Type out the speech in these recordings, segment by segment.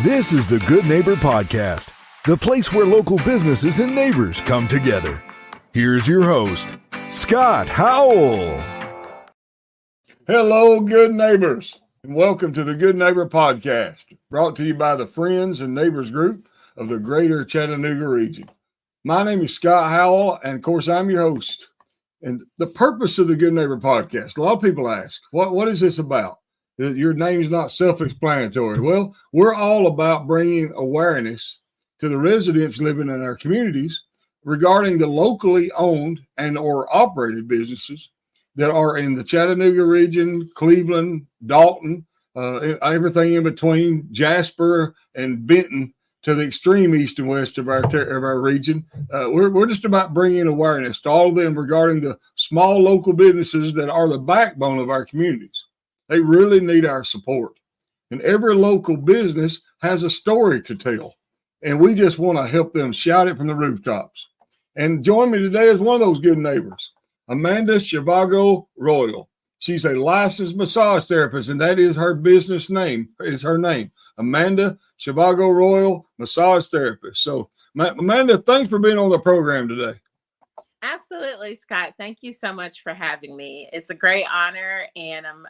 This is the Good Neighbor Podcast, the place where local businesses and neighbors come together. Here's your host, Scott Howell. Hello, good neighbors, and welcome to the Good Neighbor Podcast, brought to you by the Friends and Neighbors Group of the Greater Chattanooga region. My name is Scott Howell, and of course, I'm your host. And the purpose of the Good Neighbor Podcast, a lot of people ask, what is this about? Your name's not self-explanatory. Well, we're all about bringing awareness to the residents living in our communities regarding the locally owned and or operated businesses that are in the Chattanooga region, Cleveland, Dalton, everything in between, Jasper and Benton to the extreme east and west of our region. We're just about bringing awareness to all of them regarding the small local businesses that are the backbone of our communities. They really need our support. And every local business has a story to tell. And we just want to help them shout it from the rooftops. And join me today is one of those good neighbors, Amanda Sovago-Royal. She's a licensed massage therapist, and that is her business name, is her name, Amanda Sovago-Royal, massage therapist. So, Amanda, thanks for being on the program today. Absolutely, Scott. Thank you so much for having me. It's a great honor, and I'm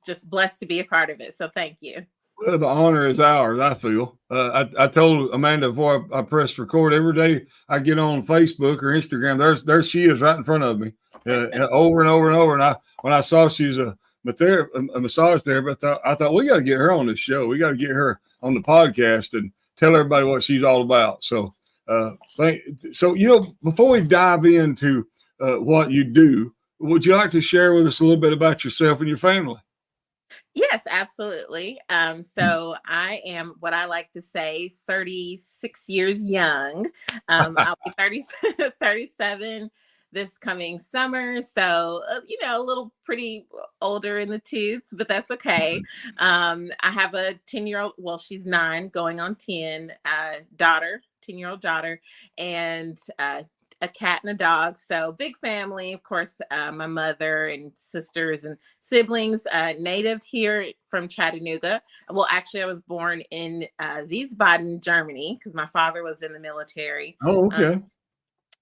just blessed to be a part of it. So thank you. Well, the honor is ours, I feel. I told Amanda before I pressed record, every day I get on Facebook or Instagram, there she is right in front of me, over and over and over. And when I saw she's a massage therapist, I thought we got to get her on this show. We got to get her on the podcast and tell everybody what she's all about. So, before we dive into what you do, would you like to share with us a little bit about yourself and your family? Yes, absolutely. So I am what I like to say 36 years young. I'll be 37 this coming summer. So, a little pretty older in the tooth, but that's okay. I have a 10-year-old, well, she's 9 going on 10, 10-year-old daughter, and a cat and a dog. So big family, of course, my mother and sisters and siblings, native here from Chattanooga. Well, actually, I was born in Wiesbaden, Germany, because my father was in the military. Oh, okay.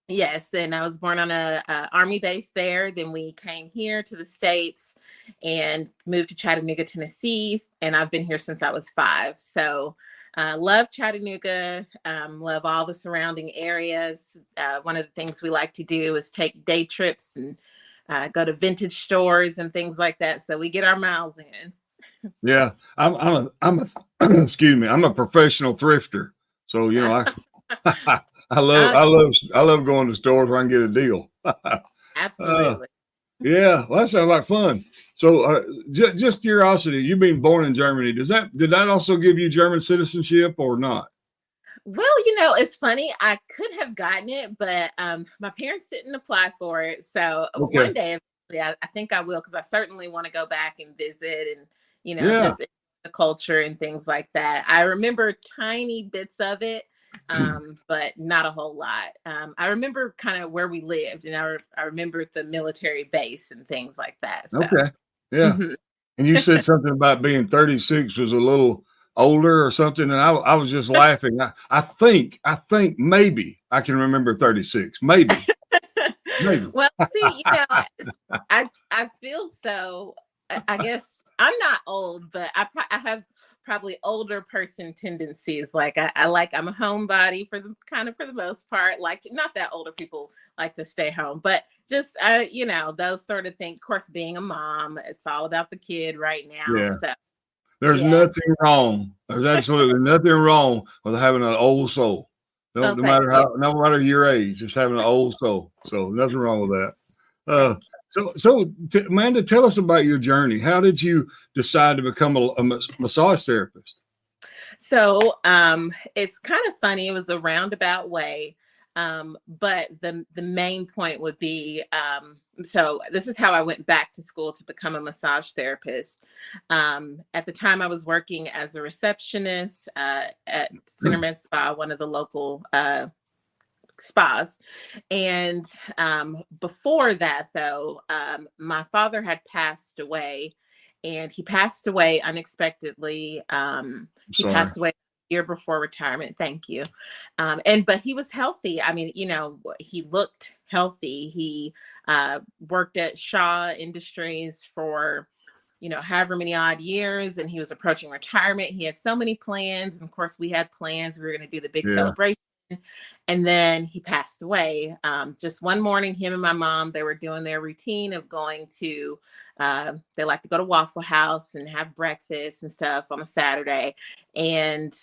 Yes, and I was born on a Army base there. Then we came here to the States and moved to Chattanooga, Tennessee, and I've been here since I was 5. So love Chattanooga, love all the surrounding areas. One of the things we like to do is take day trips and go to vintage stores and things like that. So we get our miles in. Yeah, I'm a excuse me, I'm a professional thrifter. So I love going to stores where I can get a deal. Absolutely. Yeah, well, that sounds like fun. So, just curiosity, you being born in Germany, did that also give you German citizenship or not? Well, it's funny. I could have gotten it, but my parents didn't apply for it. So One day, I think I will, because I certainly want to go back and visit and, just the culture and things like that. I remember tiny bits of it, but not a whole lot. I remember kind of where we lived, and I remember the military base and things like that. So. Okay. Yeah. Mm-hmm. And you said something about being 36 was a little older or something. And I was just laughing. I think maybe I can remember 36. Maybe. Well, see, I feel so, I guess I'm not old, but I have probably older person tendencies. Like I'm a homebody for the most part. Not that older people like to stay home, but just those sort of things. Of course, being a mom, it's all about the kid right now. Yeah. So, There's nothing wrong. There's absolutely nothing wrong with having an old soul. No matter your age, just having an old soul. So nothing wrong with that. So Amanda, tell us about your journey. How did you decide to become a massage therapist? So it's kind of funny. It was a roundabout way. But the main point would be, so this is how I went back to school to become a massage therapist. At the time I was working as a receptionist at Centerman Spa, one of the local spas. And before that, though, my father had passed away, and he passed away unexpectedly. He passed away year before retirement. Thank you. But he was healthy. I mean, he looked healthy. He worked at Shaw Industries for, however many odd years, and he was approaching retirement. He had so many plans. And of course, we had plans. We were going to do the big celebration. And then he passed away. Just one morning, him and my mom, they were doing their routine of going to, they like to go to Waffle House and have breakfast and stuff on a Saturday. And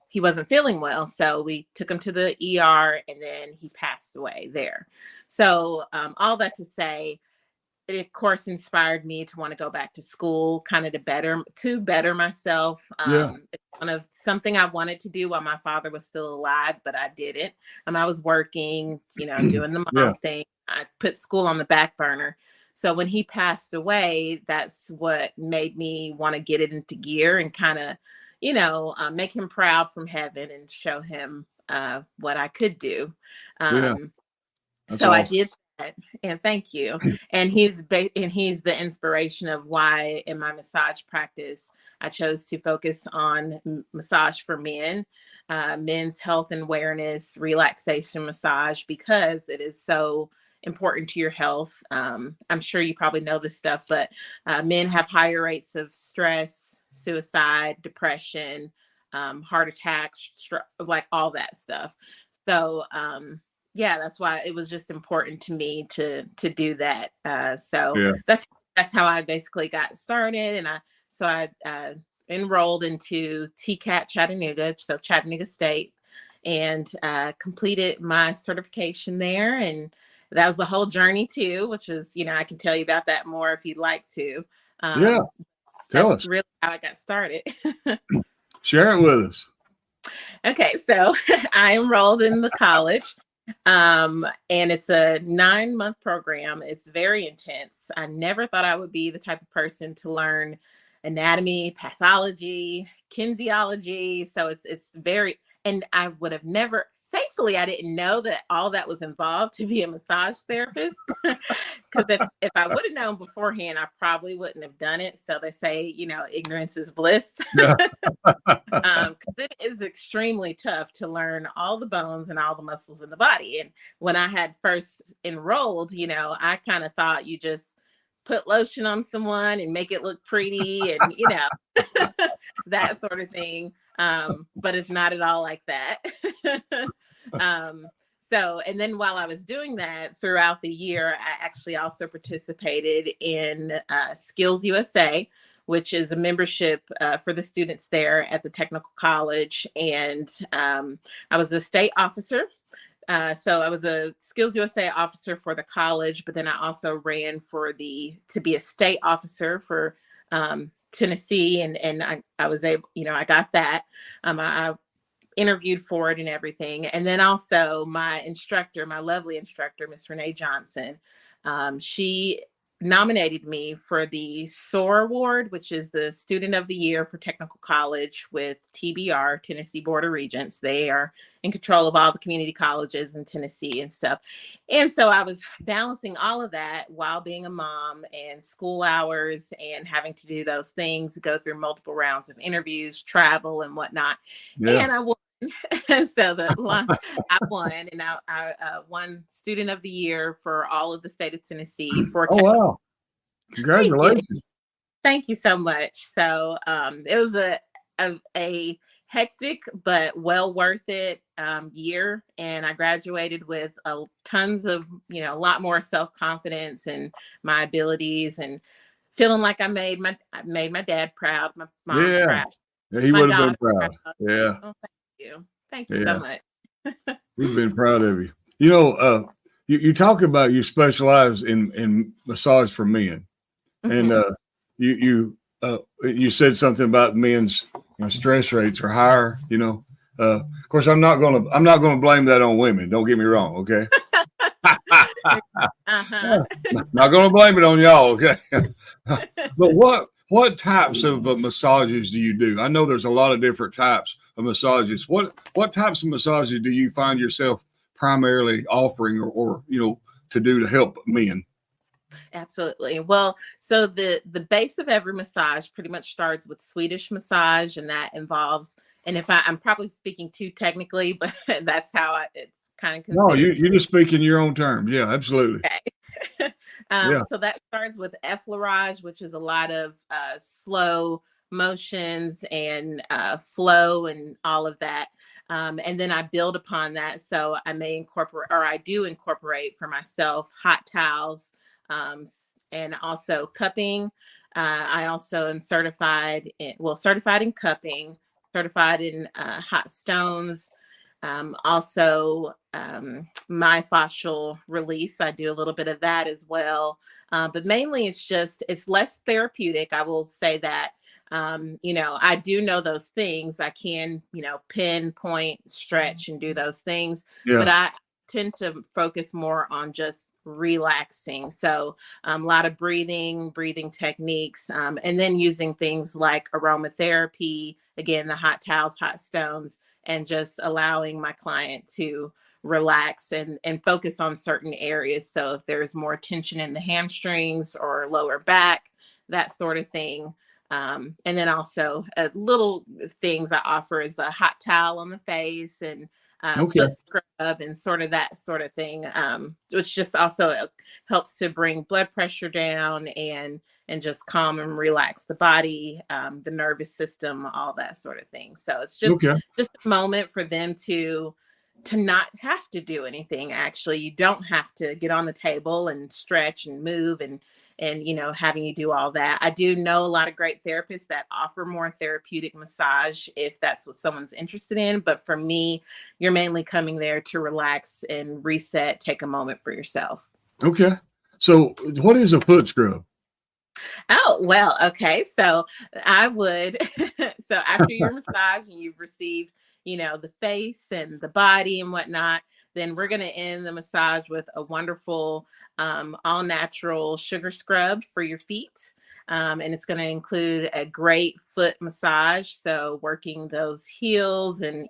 he wasn't feeling well. So we took him to the ER, and then he passed away there. So all that to say, it of course inspired me to want to go back to school, kind of to better myself. It's one of something I wanted to do while my father was still alive, but I didn't. I was working, doing the mom thing. I put school on the back burner. So when he passed away, that's what made me want to get it into gear and kind of, make him proud from heaven and show him what I could do. So awesome. I did. And thank you. And he's the inspiration of why in my massage practice I chose to focus on massage for men, men's health and awareness, relaxation massage, because it is so important to your health. I'm sure you probably know this stuff, but men have higher rates of stress, suicide, depression, heart attacks, like all that stuff. So that's why it was just important to me to do that. That's how I basically got started. And I enrolled into TCAT Chattanooga, so Chattanooga State, and completed my certification there. And that was the whole journey too, which is, I can tell you about that more if you'd like to. Tell us. Really how I got started. Share it with us. Okay, so I enrolled in the college. And it's a 9-month program. It's very intense. I never thought I would be the type of person to learn anatomy, pathology, kinesiology. So it's very, and I would have never, thankfully, I didn't know that all that was involved to be a massage therapist. Because if I would have known beforehand, I probably wouldn't have done it. So they say, ignorance is bliss. Because it is extremely tough to learn all the bones and all the muscles in the body. And when I had first enrolled, I kind of thought you just put lotion on someone and make it look pretty and, that sort of thing. But it's not at all like that. And then while I was doing that throughout the year, I actually also participated in Skills USA, which is a membership for the students there at the technical college. And I was a state officer. So I was a Skills USA officer for the college, but then I also ran to be a state officer for Tennessee. And I was able, I got that. I interviewed for it and everything. And then also my lovely instructor, Miss Renee Johnson, she nominated me for the SOAR Award, which is the Student of the Year for Technical College with TBR, Tennessee Board of Regents. They are in control of all the community colleges in Tennessee and stuff. And so I was balancing all of that while being a mom and school hours and having to do those things, go through multiple rounds of interviews, travel and whatnot. And I won. And so I won, and I won Student of the Year for all of the state of Tennessee. Wow. Congratulations. Thank you so much. So it was a hectic but well worth it year, and I graduated with tons of a lot more self-confidence and my abilities, and feeling like I made my dad proud, my mom proud. Yeah, he would have been proud. Yeah. Oh, thank you so much. We've been proud of you. You talk about you specialize in massage for men, and you said something about men's stress rates are higher. Of course, I'm not gonna blame that on women. Don't get me wrong, okay? Not gonna blame it on y'all, okay? But what types of massages do you do? I know there's a lot of different types of massages. What types of massages do you find yourself primarily offering or to do to help men? Absolutely. Well, so the base of every massage pretty much starts with Swedish massage, and that involves And if I'm probably speaking too technically, but that's how it's kind of No, considered. you're just speaking your own terms. Yeah, absolutely. Okay. Yeah. So that starts with effleurage, which is a lot of slow motions and flow and all of that. And then I build upon that. So I may incorporate, or I do incorporate for myself, hot towels, and also cupping. I also am certified in cupping, certified in hot stones. Also, myofascial release. I do a little bit of that as well. But mainly it's less therapeutic. I will say that. I do know those things. I can, pinpoint, stretch, and do those things, but Yeah. I tend to focus more on just relaxing. So a lot of breathing techniques, and then using things like aromatherapy, again, the hot towels, hot stones, and just allowing my client to relax and focus on certain areas. So if there's more tension in the hamstrings or lower back, that sort of thing. And then also little things I offer is a hot towel on the face and Okay. foot scrub and sort of that sort of thing, which just also helps to bring blood pressure down and just calm and relax the body, the nervous system, all that sort of thing. So it's Okay. just a moment for them to not have to do anything. Actually, you don't have to get on the table and stretch and move and having you do all that. I do know a lot of great therapists that offer more therapeutic massage if that's what someone's interested in, but for me, you're mainly coming there to relax and reset, take a moment for yourself. Okay. So what is a foot scrub? Oh, well, okay. So I would, so after your massage and you've received, the face and the body and whatnot, then we're going to end the massage with a wonderful, all natural sugar scrub for your feet. And it's going to include a great foot massage. So working those heels and,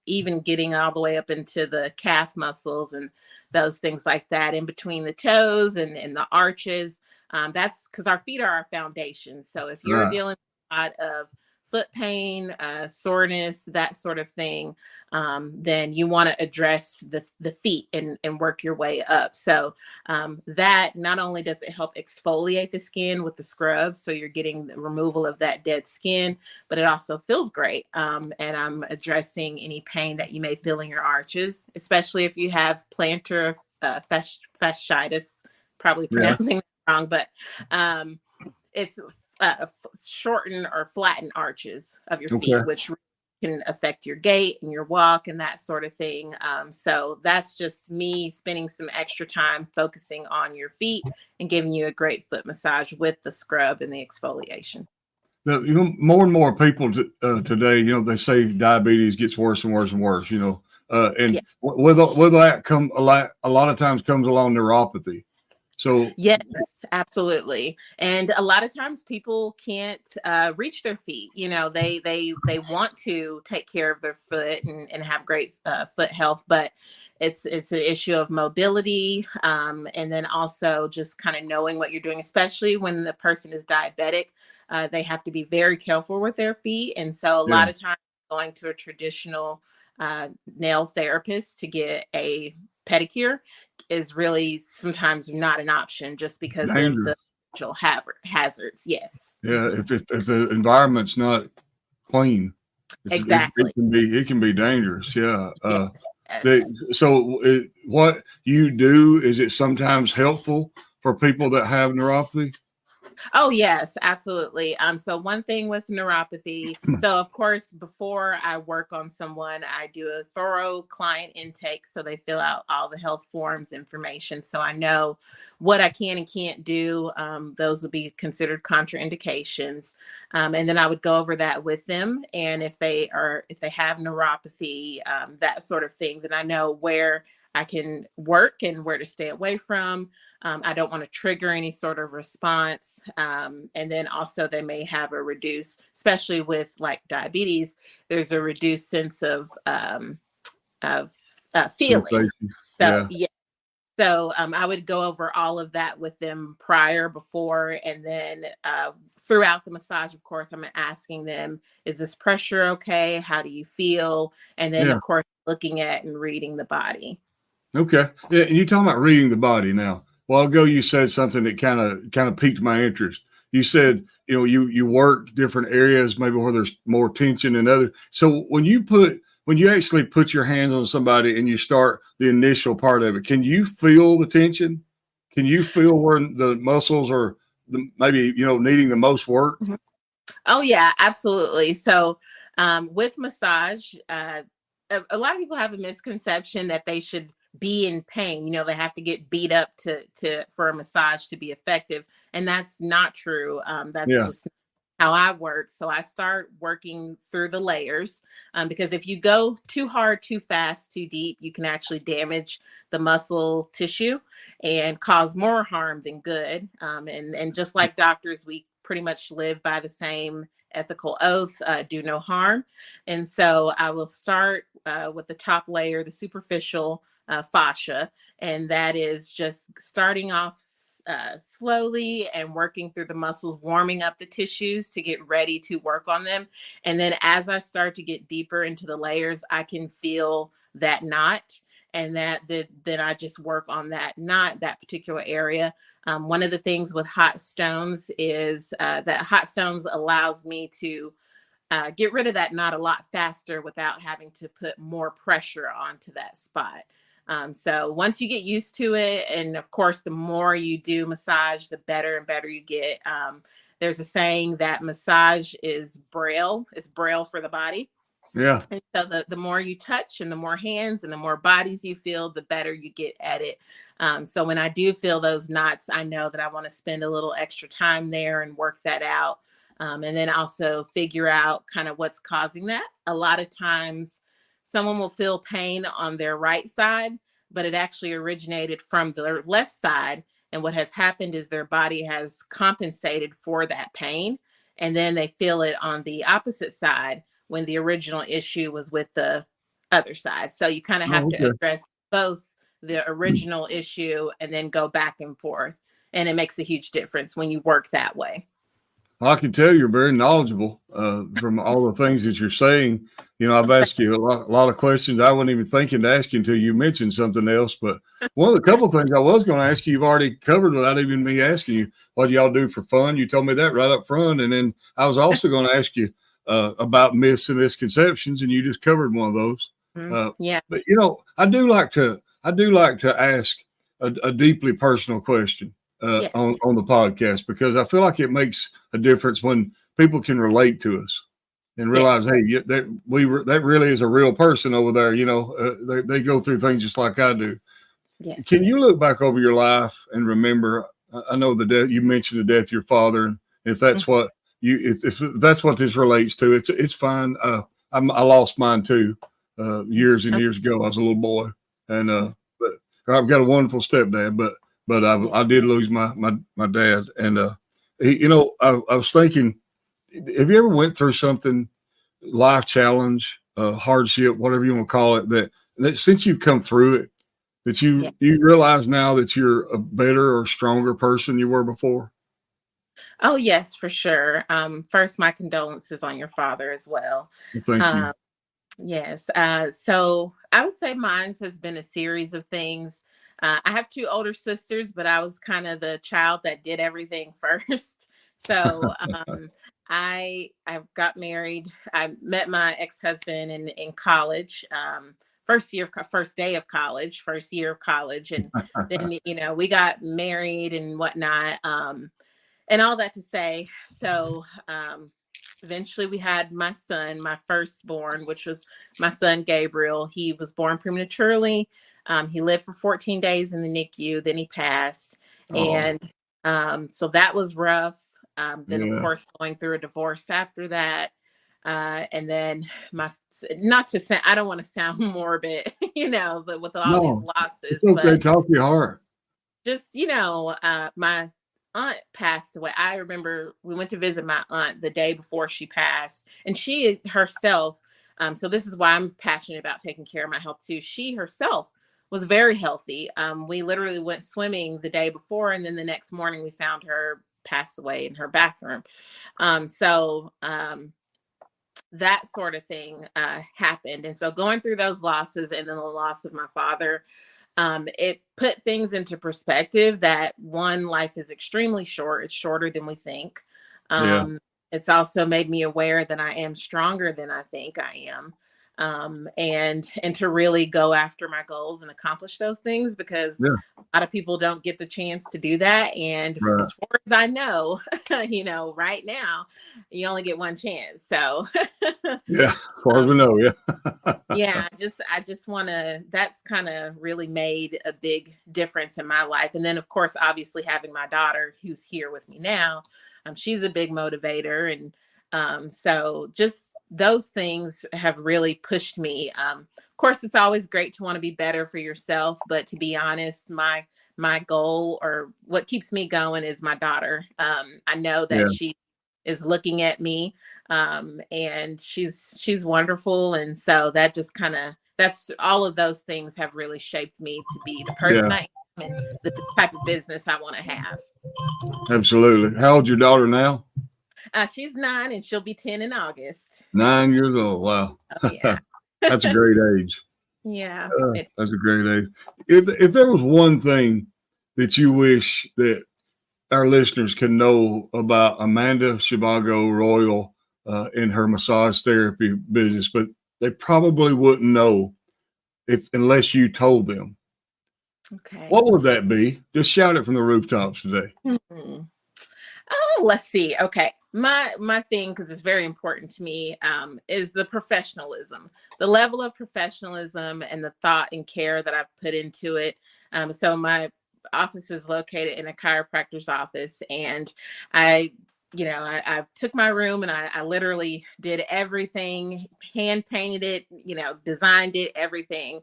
even getting all the way up into the calf muscles and those things like that in between the toes and the arches. That's because our feet are our foundation. So if you're Right. dealing with a lot of foot pain, soreness, that sort of thing, then you want to address the feet and work your way up. So that not only does it help exfoliate the skin with the scrub, so you're getting the removal of that dead skin, but it also feels great. And I'm addressing any pain that you may feel in your arches, especially if you have plantar fasciitis, probably Yeah. pronouncing wrong, but it's shorten or flatten arches of your feet, Okay. which can affect your gait and your walk and that sort of thing. So that's just me spending some extra time focusing on your feet and giving you a great foot massage with the scrub and the exfoliation. More and more people today, they say diabetes gets worse and worse and worse. And Yeah. with that come a lot of times comes along neuropathy. So Yes, absolutely. And a lot of times people can't reach their feet. They want to take care of their foot and have great foot health, but it's an issue of mobility, and then also just kind of knowing what you're doing, especially when the person is diabetic. They have to be very careful with their feet, and so a yeah, lot of times going to a traditional nail therapist to get a pedicure is really sometimes not an option just because of dangerous. the potential hazards. Yes, Yeah, if the environment's not clean, exactly. it can be dangerous. Yeah. Yes, yes. What you do, is it sometimes helpful for people that have neuropathy? Oh, yes, absolutely. So one thing with neuropathy, so of course, before I work on someone, I do a thorough client intake. So they fill out all the health forms information. So I know what I can and can't do. Those would be considered contraindications. And then I would go over that with them. And if they have neuropathy, that sort of thing, then I know where I can work and where to stay away from. I don't want to trigger any sort of response. And then also they may have a reduced, especially with like diabetes, there's a reduced sense of feeling. Sensation. So Yeah. yeah. So I would go over all of that with them prior, before, and then throughout the massage, of course, I'm asking them, is this pressure okay? How do you feel? And then, Yeah. of course, looking at and reading the body. Okay. Yeah, and you're talking about reading the body now. A while ago, you said something that kind of piqued my interest. You said, you work different areas, maybe where there's more tension than others. So when you actually put your hands on somebody and you start the initial part of it, can you feel the tension? Can you feel where the muscles are maybe, needing the most work? Mhm. Oh, yeah, absolutely. So with massage, a lot of people have a misconception that they should be in pain. They have to get beat up for a massage to be effective. And that's not true. That's Yeah. just how I work. So I start working through the layers, because if you go too hard, too fast, too deep, you can actually damage the muscle tissue and cause more harm than good. And just like doctors, we pretty much live by the same ethical oath, do no harm. And so I will start with the top layer, the superficial fascia, and that is just starting off slowly and working through the muscles, warming up the tissues to get ready to work on them. And then as I start to get deeper into the layers, I can feel that knot, and then I just work on that knot, that particular area. One of the things with hot stones is that hot stones allows me to get rid of that knot a lot faster without having to put more pressure onto that spot. So once you get used to it, and of course, the more you do massage, the better and better you get. There's a saying that massage is braille. It's braille for the body. Yeah. And so the more you touch and the more hands and the more bodies you feel, the better you get at it. So when I do feel those knots, I know that I want to spend a little extra time there and work that out. And then also figure out kind of what's causing that. A lot of times someone will feel pain on their right side, but it actually originated from the left side. And what has happened is their body has compensated for that pain. And then they feel it on the opposite side when the original issue was with the other side. So you kind of have Oh, to okay. address both the original issue and then go back and forth. And it makes a huge difference when you work that way. I can tell you're very knowledgeable from all the things that you're saying. I've asked you a lot of questions I wasn't even thinking to ask you until you mentioned something else. But one of the couple of things I was going to ask you, you've already covered without even me asking you. What do y'all do for fun? You told me that right up front. And then I was also going to ask you about myths and misconceptions, and you just covered one of those. Yeah. But I do like to ask a deeply personal question Yes. on the podcast, because I feel like it makes a difference when people can relate to us and realize, Yes. hey, that really is a real person over there. They go through things just like I do. Yes. Can you look back over your life and remember? I know the death you mentioned, the death of your father, and if that's what if that's what this relates to, it's fine. I lost mine too, years and years ago. I was a little boy, and but I've got a wonderful stepdad, but I did lose my dad, and I was thinking, have you ever went through something, life challenge, hardship, whatever you want to call it, that since you've come through it, that you realize now that you're a better or stronger person you were before? Oh, yes, for sure. First, my condolences on your father as well. Well, thank you. Um, yes. So I would say mine has been a series of things. I have two older sisters, but I was kind of the child that did everything first. So I got married. I met my ex-husband in college. First day of college, first year of college, and then we got married and whatnot. And all that to say, so eventually we had my son, my firstborn, which was my son Gabriel. He was born prematurely. He lived for 14 days in the NICU, then he passed. Oh, And so that was rough. Then, of yeah. course, going through a divorce after that. And then not to say, I don't want to sound morbid, but with all these No, it's losses, okay. but Talk to your heart. just, my aunt passed away. I remember we went to visit my aunt the day before she passed, and she herself, so this is why I'm passionate about taking care of my health too. She herself was very healthy. We literally went swimming the day before, and then the next morning we found her passed away in her bathroom. That sort of thing happened. And so going through those losses and then the loss of my father, it put things into perspective that one, life is extremely short. It's shorter than we think. Yeah. It's also made me aware that I am stronger than I think I am. And to really go after my goals and accomplish those things, because Yeah. a lot of people don't get the chance to do that. And Right. as far as I know, right now, you only get one chance. So Yeah. As far as we know. Yeah. yeah, I just want to, that's kind of really made a big difference in my life. And then of course, obviously having my daughter who's here with me now, she's a big motivator. And so just those things have really pushed me. Of course, it's always great to want to be better for yourself, but to be honest, my goal, or what keeps me going, is my daughter. I know Yeah. that she is looking at me, and she's wonderful. And so that just that's all of those things have really shaped me to be the person Yeah. I am and the type of business I want to have. Absolutely. How old's your daughter now? She's 9 and she'll be 10 in August. 9 years old. Wow. Oh, yeah. That's a great age. Yeah. That's a great age. If there was one thing that you wish that our listeners can know about Amanda Sovago-Royal in her massage therapy business, but they probably wouldn't know unless you told them. Okay. What would that be? Just shout it from the rooftops today. Mm-hmm. Oh, let's see. Okay. My thing, because it's very important to me, is the professionalism, the level of professionalism and the thought and care that I've put into it. So my office is located in a chiropractor's office, and I took my room and I literally did everything, hand painted it, designed it, everything.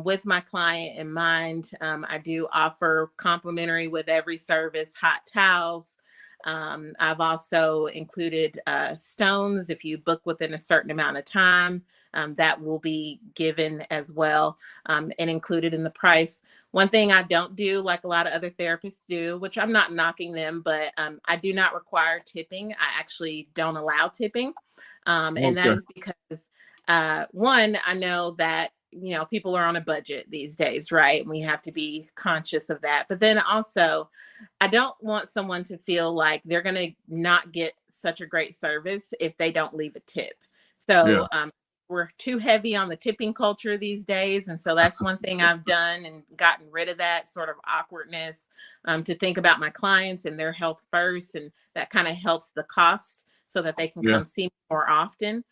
With my client in mind. I do offer complimentary with every service, hot towels. I've also included stones. If you book within a certain amount of time, that will be given as well, and included in the price. One thing I don't do, like a lot of other therapists do, which I'm not knocking them, but I do not require tipping. I actually don't allow tipping. And that is because, one, I know that people are on a budget these days, right? And we have to be conscious of that. But then also, I don't want someone to feel like they're going to not get such a great service if they don't leave a tip. So we're too heavy on the tipping culture these days. And so that's one thing I've done and gotten rid of that sort of awkwardness, to think about my clients and their health first. And that kind of helps the cost so that they can come see me more often.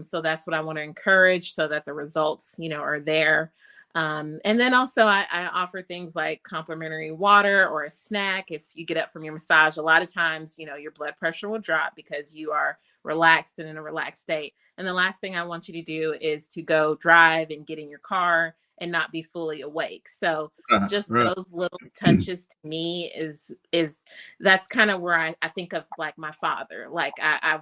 So that's what I want to encourage, so that the results, are there. And then also I offer things like complimentary water or a snack. If you get up from your massage, a lot of times, your blood pressure will drop because you are relaxed and in a relaxed state. And the last thing I want you to do is to go drive and get in your car and not be fully awake. So just those little touches to me is that's kind of where I think of like my father. Like I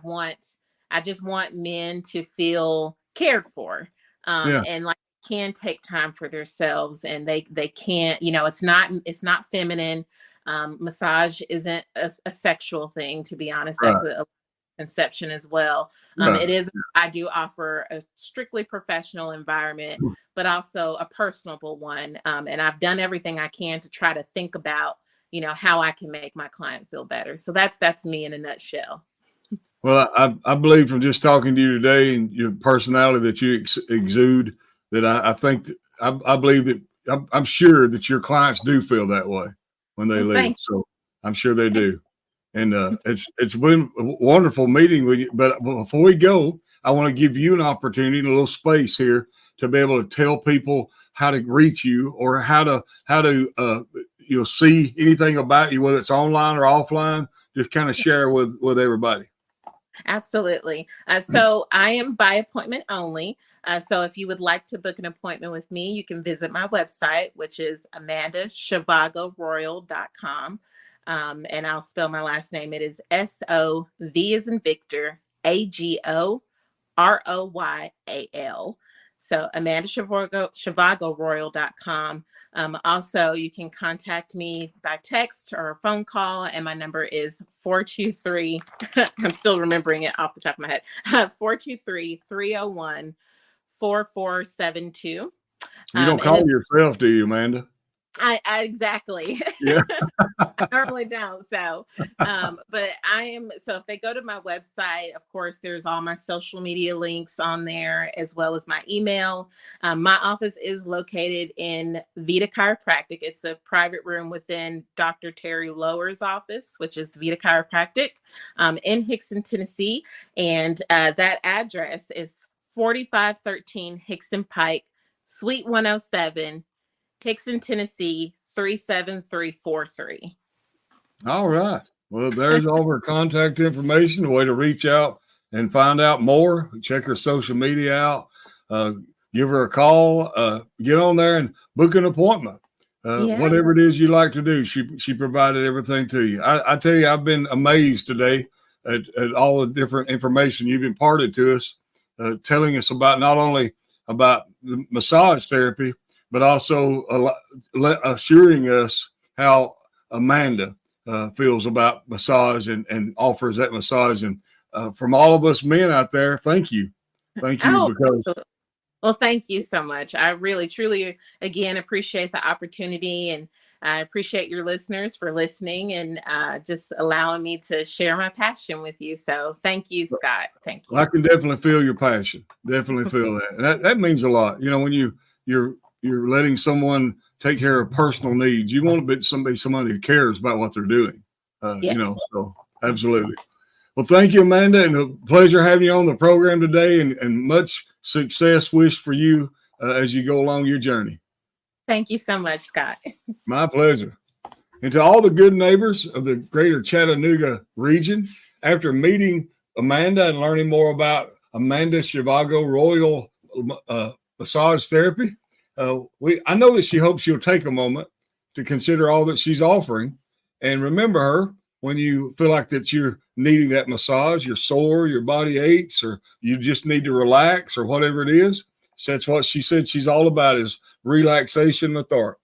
just want men to feel cared for, and like can take time for themselves, and they can't, it's not feminine. Massage isn't a sexual thing, to be honest. That's a conception as well. It is, I do offer a strictly professional environment, but also a personable one. And I've done everything I can to try to think about, how I can make my client feel better. So that's me in a nutshell. Well, I believe from just talking to you today and your personality that you exude, that I think I believe that I'm sure that your clients do feel that way when they leave. So I'm sure they do. And it's been a wonderful meeting with you. But before we go, I want to give you an opportunity and a little space here to be able to tell people how to reach you, or how to see anything about you, whether it's online or offline. Just kind of share with everybody. Absolutely. So I am by appointment only. So if you would like to book an appointment with me, you can visit my website, which is AmandaSovago-Royal.com. And I'll spell my last name. It is SOV as in Victor, AGOROYAL. So Shavago-Royal.com. Also, you can contact me by text or phone call, and my number is 423. I'm still remembering it off the top of my head. 423-301-4472. You don't call yourself, do you, Amanda? I exactly. Yeah. I normally don't. So, but so if they go to my website, of course, there's all my social media links on there, as well as my email. My office is located in Vita Chiropractic. It's a private room within Dr. Terry Lower's office, which is Vita Chiropractic, in Hixson, Tennessee. And that address is 4513 Hixson Pike, Suite 107, Hixson, Tennessee, 37343. All right. Well, there's all her contact information, a way to reach out and find out more. Check her social media out. Give her a call. Get on there and book an appointment. Whatever it is you like to do, she provided everything to you. I tell you, I've been amazed today at all the different information you've imparted to us, telling us about not only about the massage therapy, but also assuring us how Amanda feels about massage and offers that massage. And from all of us men out there, thank you. Thank you. Well, thank you so much. I really, truly, again, appreciate the opportunity, and I appreciate your listeners for listening and just allowing me to share my passion with you. So thank you, Scott. Thank you. Well, I can definitely feel your passion. Definitely feel that. And that means a lot. You know, when you're letting someone take care of personal needs, you want to be somebody who cares about what they're doing. Yes. So absolutely. Well, thank you, Amanda, and a pleasure having you on the program today, and much success wished for you as you go along your journey. Thank you so much, Scott. My pleasure. And to all the good neighbors of the greater Chattanooga region, after meeting Amanda and learning more about Amanda Sovago-Royal massage therapy, I know that she hopes you'll take a moment to consider all that she's offering, and remember her when you feel like that you're needing that massage, you're sore, your body aches, or you just need to relax, or whatever it is. So that's what she said she's all about, is relaxation massage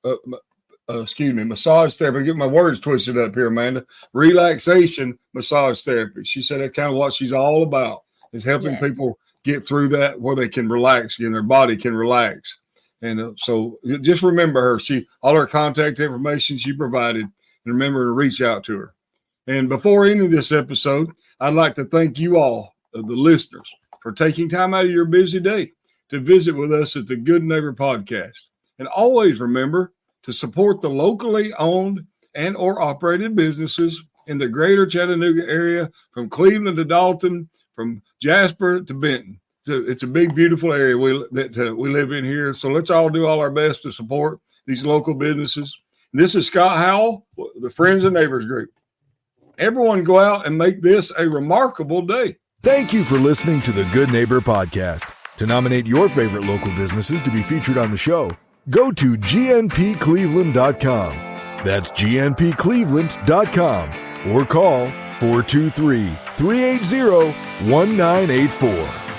therapy. Get my words twisted up here, Amanda. Relaxation massage therapy. She said that's kind of what she's all about, is helping people get through that where they can relax and their body can relax. And so just remember her. All her contact information she provided, and remember to reach out to her. And before ending this episode, I'd like to thank you all, the listeners, for taking time out of your busy day to visit with us at the Good Neighbor Podcast. And always remember to support the locally owned and or operated businesses in the greater Chattanooga area, from Cleveland to Dalton, from Jasper to Benton. It's a big, beautiful area that we live in here. So let's all do all our best to support these local businesses. And this is Scott Howell, the Friends and Neighbors Group. Everyone go out and make this a remarkable day. Thank you for listening to the Good Neighbor Podcast. To nominate your favorite local businesses to be featured on the show, go to gnpcleveland.com. That's gnpcleveland.com, or call 423-380-1984.